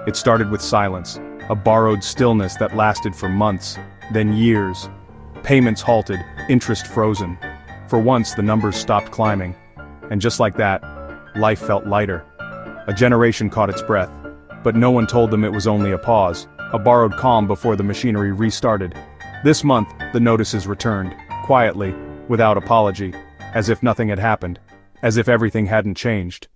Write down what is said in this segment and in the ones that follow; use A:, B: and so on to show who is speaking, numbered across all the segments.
A: It started with silence, a borrowed stillness that lasted for months, then years. Payments halted, interest frozen. For once, the numbers stopped climbing. And just like that, life felt lighter. A generation caught its breath, but no one told them it was only a pause, a borrowed calm before the machinery restarted. This month, the notices returned, quietly, without apology, as if nothing had happened, as if everything hadn't changed.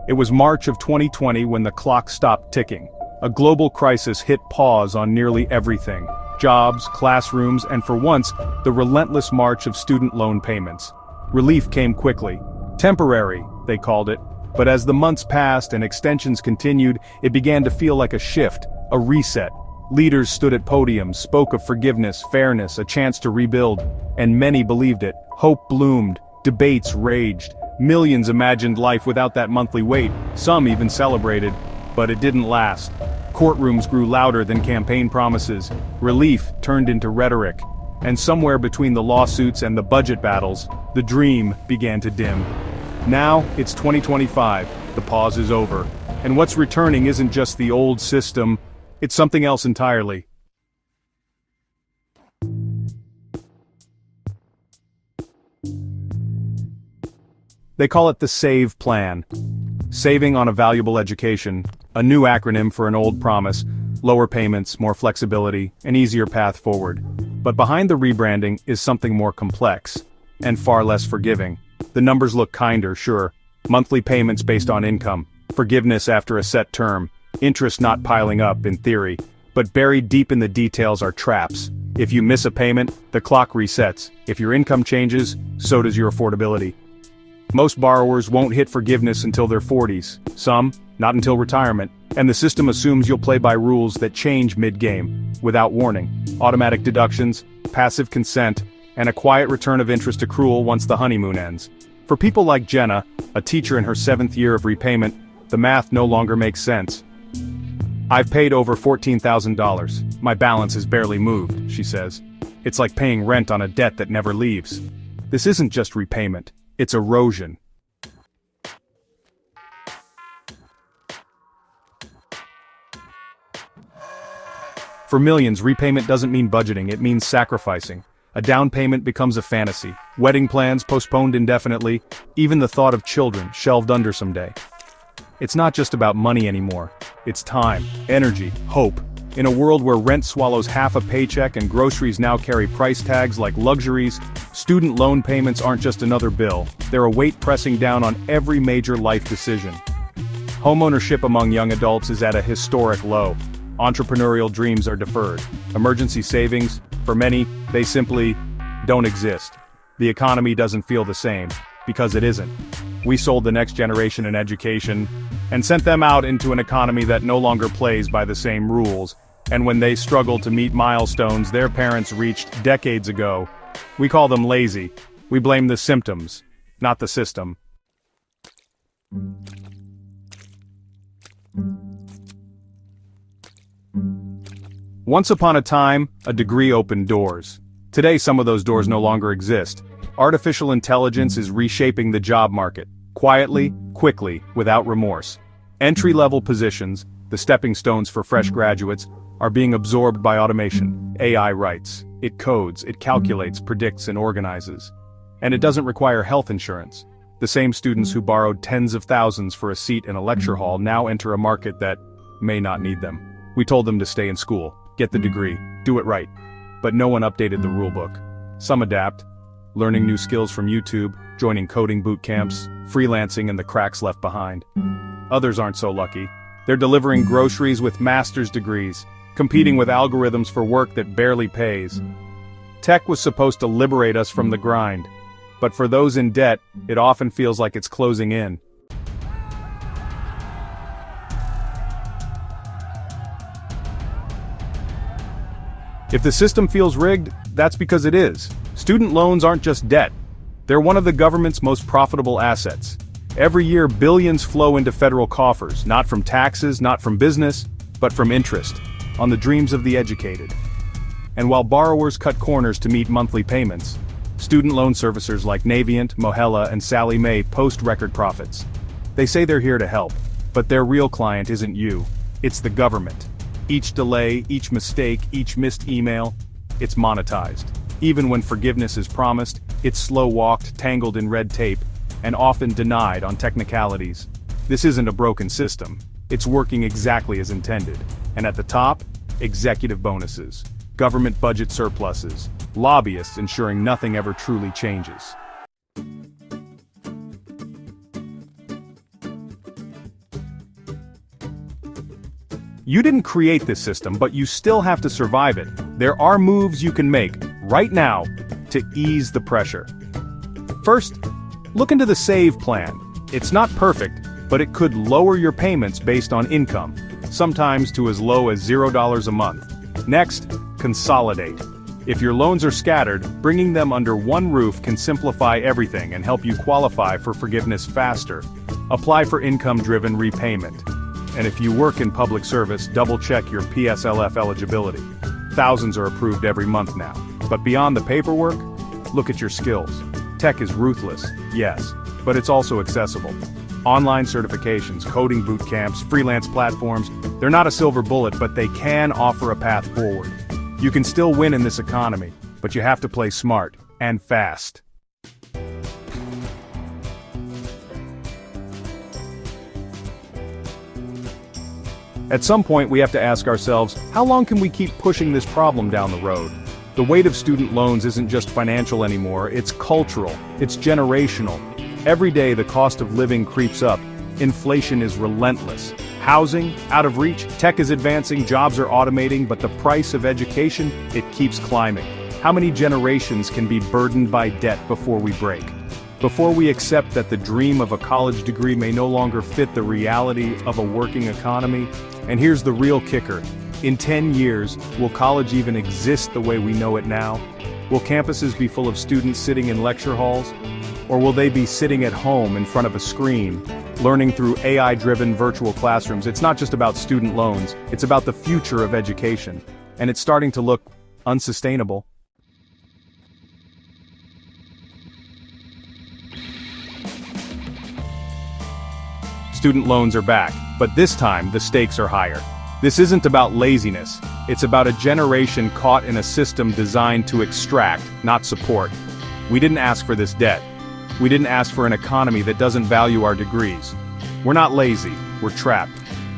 A: It was March of 2020 when the clock stopped ticking. A global crisis hit pause on nearly everything: jobs, classrooms, and for once, the relentless march of student loan payments. Relief came quickly. Temporary, they called it, but as the months passed and extensions continued, it began to feel like a shift, a reset. Leaders stood at podiums, spoke of forgiveness, fairness, a chance to rebuild, and many believed it. Hope bloomed, debates raged. Millions imagined life without that monthly wait, some even celebrated, but it didn't last. Courtrooms grew louder than campaign promises, relief turned into rhetoric, and somewhere between the lawsuits and the budget battles, the dream began to dim. Now, it's 2025, the pause is over, and what's returning isn't just the old system, it's something else entirely. They call it the SAVE plan. Saving on a valuable education, a new acronym for an old promise: lower payments, more flexibility, an easier path forward. But behind the rebranding is something more complex, and far less forgiving. The numbers look kinder, sure. Monthly payments based on income, forgiveness after a set term, interest not piling up, in theory. But buried deep in the details are traps. If you miss a payment, the clock resets. If your income changes, so does your affordability. Most borrowers won't hit forgiveness until their 40s, some, not until retirement, and the system assumes you'll play by rules that change mid-game, without warning. Automatic deductions, passive consent, and a quiet return of interest accrual once the honeymoon ends. For people like Jenna, a teacher in her 7th year of repayment, the math no longer makes sense. "I've paid over $14,000. My balance has barely moved," she says. "It's like paying rent on a debt that never leaves." This isn't just repayment. It's erosion. For millions, repayment doesn't mean budgeting, it means sacrificing. A down payment becomes a fantasy. Wedding plans postponed indefinitely, even the thought of children shelved under someday. It's not just about money anymore. It's time, energy, hope. In a world where rent swallows half a paycheck and groceries now carry price tags like luxuries, student loan payments aren't just another bill, they're a weight pressing down on every major life decision. Homeownership among young adults is at a historic low. Entrepreneurial dreams are deferred. Emergency savings, for many, they simply don't exist. The economy doesn't feel the same, because it isn't. We sold the next generation an education, and sent them out into an economy that no longer plays by the same rules, and when they struggle to meet milestones their parents reached decades ago, we call them lazy. We blame the symptoms, not the system. Once upon a time, a degree opened doors. Today some of those doors no longer exist. Artificial intelligence is reshaping the job market, quietly, quickly, without remorse. Entry-level positions, the stepping stones for fresh graduates, are being absorbed by automation. AI writes, it codes, it calculates, predicts, and organizes. And it doesn't require health insurance. The same students who borrowed tens of thousands for a seat in a lecture hall now enter a market that may not need them. We told them to stay in school, get the degree, do it right. But no one updated the rulebook. Some adapt, learning new skills from YouTube, joining coding boot camps, freelancing, and the cracks left behind. Others aren't so lucky. They're delivering groceries with master's degrees, competing with algorithms for work that barely pays. Tech was supposed to liberate us from the grind, but for those in debt, it often feels like it's closing in. If the system feels rigged, that's because it is. Student loans aren't just debt. They're one of the government's most profitable assets. Every year, billions flow into federal coffers, not from taxes, not from business, but from interest, on the dreams of the educated. And while borrowers cut corners to meet monthly payments, Student loan servicers like Navient, Mohela, and Sallie Mae post record profits. They say they're here to help, but their real client isn't you, it's the government. Each delay, each mistake, each missed email, it's monetized. Even when forgiveness is promised, it's slow-walked, tangled in red tape, and often denied on technicalities. This isn't a broken system. It's working exactly as intended. And at the top, executive bonuses, government budget surpluses, lobbyists ensuring nothing ever truly changes. You didn't create this system, but you still have to survive it. There are moves you can make, right now, to ease the pressure. First, look into the SAVE plan. It's not perfect, but it could lower your payments based on income, sometimes to as low as $0 a month. Next, consolidate. If your loans are scattered, bringing them under one roof can simplify everything and help you qualify for forgiveness faster. Apply for income-driven repayment. And if you work in public service, double-check your PSLF eligibility. Thousands are approved every month now. But beyond the paperwork, look at your skills. Tech is ruthless, yes, but it's also accessible. Online certifications, coding boot camps, freelance platforms, they're not a silver bullet, but they can offer a path forward. You can still win in this economy, but you have to play smart and fast. At some point, we have to ask ourselves, how long can we keep pushing this problem down the road? The weight of student loans isn't just financial anymore, it's cultural, it's generational. Every day the cost of living creeps up, inflation is relentless. Housing, out of reach, tech is advancing, jobs are automating, but the price of education, it keeps climbing. How many generations can be burdened by debt before we break? Before we accept that the dream of a college degree may no longer fit the reality of a working economy? And here's the real kicker. In 10 years, will college even exist the way we know it now? Will campuses be full of students sitting in lecture halls? Or will they be sitting at home in front of a screen, learning through AI-driven virtual classrooms? It's not just about student loans, it's about the future of education. And it's starting to look unsustainable. Student loans are back, but this time the stakes are higher. This isn't about laziness, it's about a generation caught in a system designed to extract, not support. We didn't ask for this debt. We didn't ask for an economy that doesn't value our degrees. We're not lazy, we're trapped.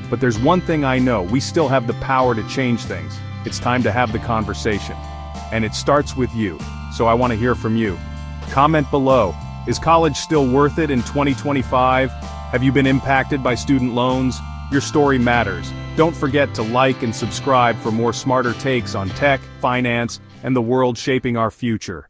A: But there's one thing I know, we still have the power to change things. It's time to have the conversation. And it starts with you, so I want to hear from you. Comment below, is college still worth it in 2025? Have you been impacted by student loans? Your story matters. Don't forget to like and subscribe for more smarter takes on tech, finance, and the world shaping our future.